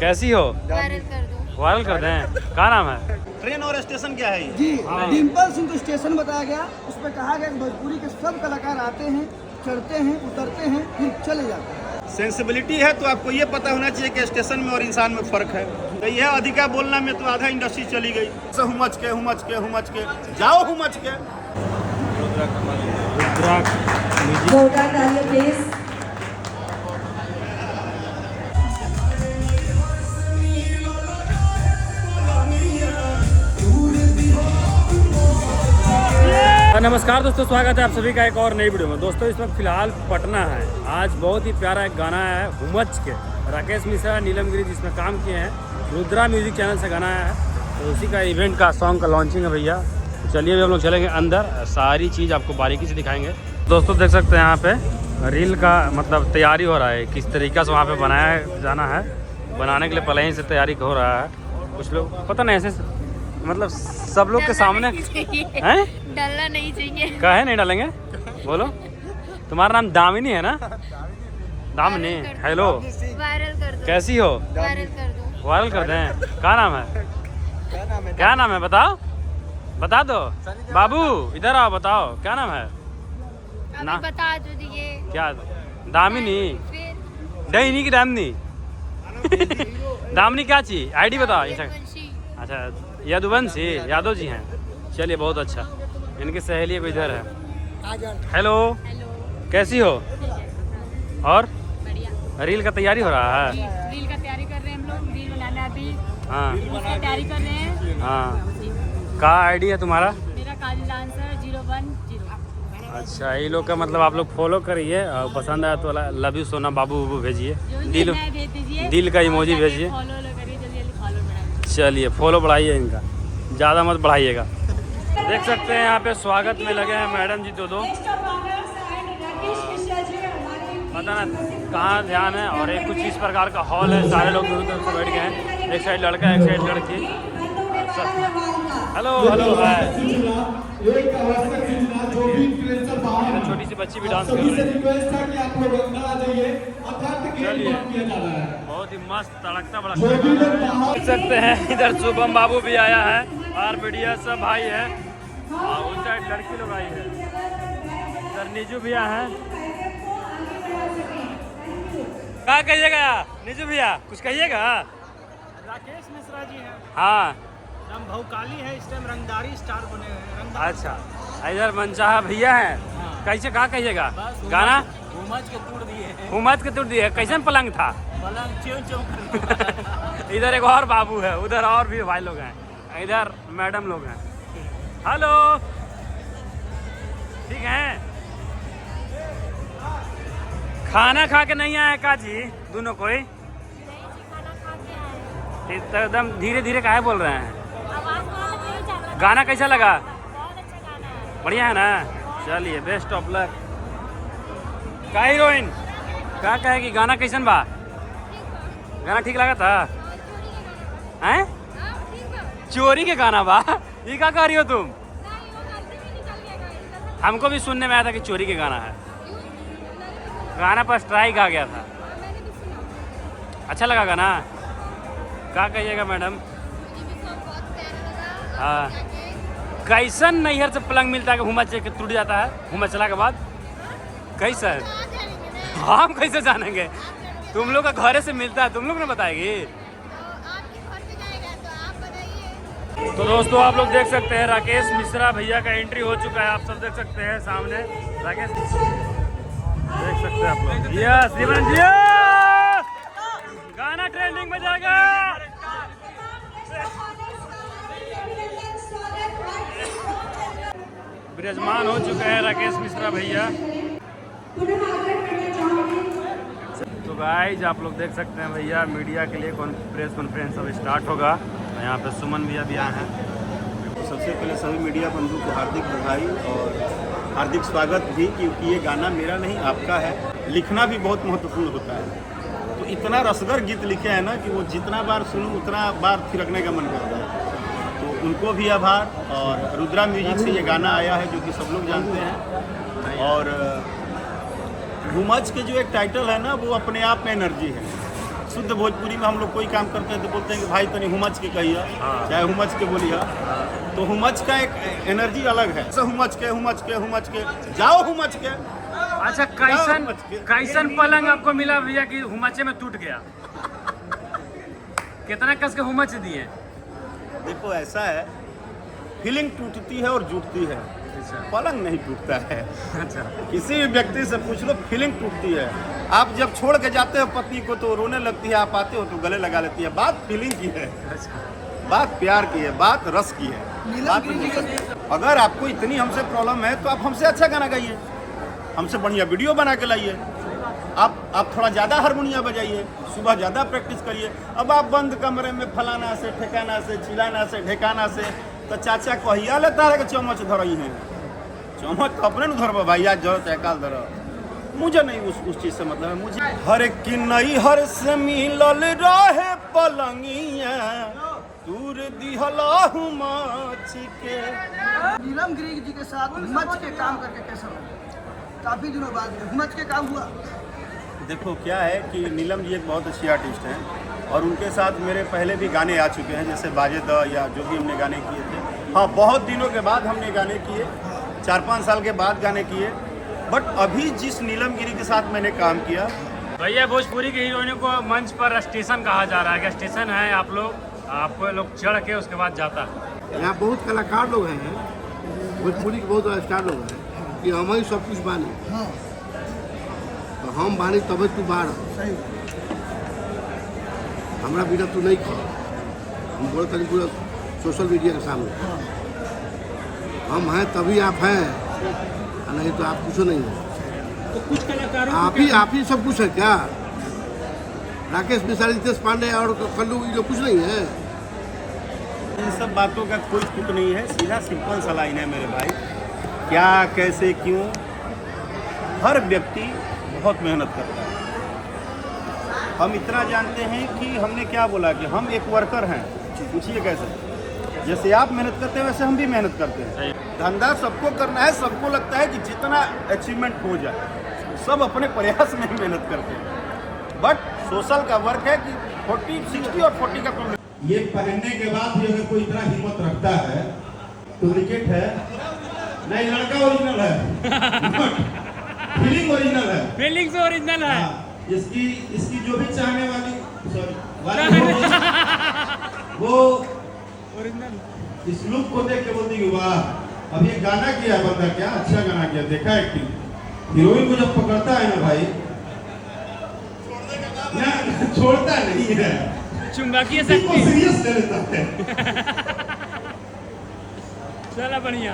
कैसी हो? वायरल कर दो। वायरल कर दें। क्या नाम है? ट्रेन और स्टेशन क्या है ये? जी डिम्पल सिंह को स्टेशन बताया गया। उस पर कहा गया कि भोजपुरी के सब कलाकार आते हैं, चढ़ते हैं, उतरते हैं, फिर चले जाते हैं। सेंसिबिलिटी है तो आपको ये पता होना चाहिए कि स्टेशन में और इंसान में फर्क है। तो यह अधिका बोलना में तो आधा इंडस्ट्री चली गई। हुमच के जाओ हुमच के। नमस्कार दोस्तों, स्वागत है आप सभी का एक और नई वीडियो में। दोस्तों इस वक्त फिलहाल पटना है। आज बहुत ही प्यारा एक गाना है हुमच के, राकेश मिश्रा, नीलम गिरी जिसमें काम किए हैं। रुद्रा म्यूजिक चैनल से गाना है, तो उसी का इवेंट का सॉन्ग का लॉन्चिंग है भैया। तो चलिए अभी हम लोग चलेंगे अंदर, सारी चीज़ आपको बारीकी से दिखाएंगे। दोस्तों देख सकते हैं यहाँ पे रील का मतलब तैयारी हो रहा है, किस तरीका से वहाँ पे बनाया जाना है। बनाने के लिए पहले ही से तैयारी हो रहा है। कुछ लोग पता नहीं ऐसे मतलब सब लोग के सामने हैं, डालना नहीं चाहिए। काहे नहीं डालेंगे? बोलो। तुम्हारा नाम दामिनी है ना? दामिनी, हेलो, वायरल कर दो। कैसी हो? वायरल कर दो। वायरल कर दें। क्या नाम है? क्या नाम है बताओ, बता दो। बाबू इधर आओ, बताओ क्या नाम है? ना अभी बता दो दिए। क्या? दामिनी, फिर डैनी की दामिनी? दामिनी क्या चीज? आईडी बताओ। वंशी। अच्छा, यदुवंशी यादव जी हैं। चलिए बहुत अच्छा। इनकी सहेली को इधर है। हेलो, हेलो, कैसी हो? और बढ़िया। रील का तैयारी हो रहा है? रील का तैयारी कर रहे हैं हम लोग। रील बनाना अभी हाँ उसका तैयारी कर रहे हैं। हाँ। क्या आईडी है तुम्हारा? मेरा काली डांसर 010। अच्छा, ये लोग का मतलब आप लोग फॉलो करिए और पसंद आया तो लव यू सोना बाबू भेजिए, दिल दिल का इमोजी भेजिए। फॉलो करिए, जल्दी जल्दी फॉलो बढ़ाइए। चलिए फॉलो बढ़ाइए इनका, ज़्यादा मत बढ़ाइएगा। देख सकते हैं यहाँ पे स्वागत में लगे हैं मैडम जी दो। पता ना कहाँ ध्यान है। और एक कुछ इस प्रकार का हॉल है, सारे लोग दूर दूर से बैठ गए हैं। एक साइड लड़का, एक साइड लड़की। Hello hello hi. छोटी सी बच्ची भी डांस कर रही है। चलिए बहुत ही मस्त तड़कता भड़कता देख सकते हैं। इधर शुभम बाबू भी आया है और मीडिया सब भाई है। और उस साइड लड़की लोग आई है। इधर नीजू भैया हैं। क्या कहिएगा नीजू भैया, कुछ कहिएगा? राकेश मिश्रा जी हैं। हाँ हम भौकाली है, इस टाइम रंगदारी स्टार बने हुए हैं। अच्छा, इधर मनचाहा भैया हैं। कैसे कहा कहिएगा गाना? हुमच के तोड़ दिए हैं। हुमच के तोड़ दिए। कैसन पलंग था? पलंग च्यों च्यों। इधर एक और बाबू है, उधर और भी भाई लोग हैं, इधर मैडम लोग हैं। हेलो, ठीक है। खाना खा के नहीं आए का जी दोनों कोई? एकदम धीरे धीरे काहे बोल रहे हैं? गाना कैसा लगा? बढ़िया है ना? चलिए बेस्ट ऑफ लक। का हीरोइन क्या कहेगी? गाना कैसन बा? गाना ठीक लगा था? हैं? चोरी के गाना बा? ये क्या कह रही हो तुम? हमको भी सुनने में आया था कि चोरी के गाना है। गाना पर स्ट्राइक आ गया था। अच्छा लगा गाना? क्या कहिएगा मैडम? हाँ। कैसन नैहर से पलंग मिलता है कि हुमच के टूट जाता है? हुमचला के बाद कैसन? हम कैसे जानेंगे? तुम लोग का घरे से मिलता है, तुम लोग ने बताएगी। तो दोस्तों आप लोग देख सकते हैं राकेश मिश्रा भैया का एंट्री हो चुका है। आप सब देख सकते हैं सामने राकेश, देख सकते हैं आप लोग। यस जीवन जी, गाना ट्रेंडिंग में जाएगा। विराजमान हो चुके हैं राकेश मिश्रा भैया। तो गाइस आप लोग देख सकते हैं भैया, मीडिया के लिए प्रेस कॉन्फ्रेंस अब स्टार्ट होगा। यहाँ पे सुमन भैया भी आए हैं। तो सबसे पहले सभी मीडिया बंधु को हार्दिक बधाई और हार्दिक स्वागत भी, क्योंकि ये गाना मेरा नहीं आपका है। लिखना भी बहुत महत्वपूर्ण होता है। तो इतना रसगर गीत लिखे हैं ना कि वो जितना बार सुनूं उतना बार थिरकने का मन करता है। तो उनको भी आभार। और रुद्रा म्यूजिक से ये गाना आया है जो कि सब लोग जानते हैं। और हुमच के जो एक टाइटल है ना, वो अपने आप में एनर्जी है। शुद्ध भोजपुरी में हम लोग कोई काम करते हैं तो बोलते हैं कि भाई तनी हुमच के कहिए, चाहे हुमच के बोलिए। तो हुमच का एक एनर्जी अलग है। हुमच के जाओ हुमच के। अच्छा, कैसन पलंग आपको मिला भैया कि हुमचे में टूट गया? कितना कस के हुमच दिए? देखो ऐसा है, फीलिंग टूटती है और जुटती है, पलंग नहीं टूटता है। अच्छा, किसी भी व्यक्ति से पूछ लो, फीलिंग टूटती है। आप जब छोड़ के जाते हो पत्नी को तो रोने लगती है, आप आते हो तो गले लगा लेती है। बात फीलिंग की है, बात प्यार की है, बात रस की है, बात इमोशन की है। अगर आपको इतनी हमसे प्रॉब्लम है तो आप हमसे अच्छा गाना गाइए, हमसे बढ़िया वीडियो बना के लाइए। आप थोड़ा ज़्यादा हारमोनिया बजाइए, सुबह ज़्यादा प्रैक्टिस करिए। अब आप बंद कमरे में फलाना से ठिकाना से चिलाना से ढेकाना से, तो चाचा कहिया लेता है कि चम्मच धरई है। चम्मच तो अपने न धरब भाई, आज जरूरत है काल धर। मुझे नहीं उस चीज़ से मतलब है। मुझे हर की नई हर से मिलल रहे पलंगिया, दूर दिहला हुमच के। नीलम गिरी जी के साथ हुमच के काम करके कैसा लगा? काफी दिनों बाद हुमच के काम हुआ। देखो क्या है कि नीलम जी एक बहुत अच्छी आर्टिस्ट हैं और उनके साथ मेरे पहले भी गाने आ चुके हैं, जैसे बाजे द या जो भी हमने गाने किए थे। हाँ, बहुत दिनों के बाद हमने गाने किए, 4-5 साल के बाद गाने किए। बट अभी जिस नीलम गिरी के साथ मैंने काम किया, भैया भोजपुरी की हीरोइनों को मंच पर स्टेशन कहा जा रहा है। क्या स्टेशन है आपको लोग चढ़ के उसके बाद जाता है? यहाँ बहुत कलाकार लोग हैं, भोजपुरी के बहुत स्टार लोग हैं कि हम ही सब कुछ बानी। हाँ, तो हम बानी तब तू बाढ़, सही। हमारा बिना तू नहीं खा। हम बोलते हैं पूरा सोशल मीडिया के सामने, हम हैं तभी आप हैं, नहीं तो आप कुछ नहीं हो। तो कुछ कलाकारों आप ही सब कुछ है क्या? राकेश मिश्रा, रितेश पांडे और कल्लू ये कुछ नहीं है। इन सब बातों का कोई तुक नहीं है। सीधा सिंपल सा लाइन है मेरे भाई, क्या कैसे क्यों, हर व्यक्ति बहुत मेहनत करता है। हम इतना जानते हैं कि हमने क्या बोला कि हम एक वर्कर हैं। पूछिए कैसे? जैसे आप मेहनत करते हैं वैसे हम भी मेहनत करते हैं। धंधा सबको करना है, सबको लगता है कि जितना अचीवमेंट हो जाए, सब अपने प्रयास में ही मेहनत करते हैं। बट सोशल का वर्क है कि 40, 60 और 40 का प्रॉब्लम। ये पहनने के बाद भी अगर कोई इतना हिम्मत रखता है तो क्रिकेट है नहीं, लड़का ओरिजिनल है, फीलिंग ओरिजिनल है, फीलिंग्स ओरिजिनल है। इसकी जो भी चाहने वाली वो इस लुक को देख के बोलती कि वाह, अब ये गाना किया बंदा, क्या अच्छा गाना किया, देखा एक्टिंग। हीरोइन को जब पकड़ता है ना भाई, ना छोड़ता नहीं है, चुंबकीय इसको शक्ति सीरियस ले लेता है। चला बढ़िया।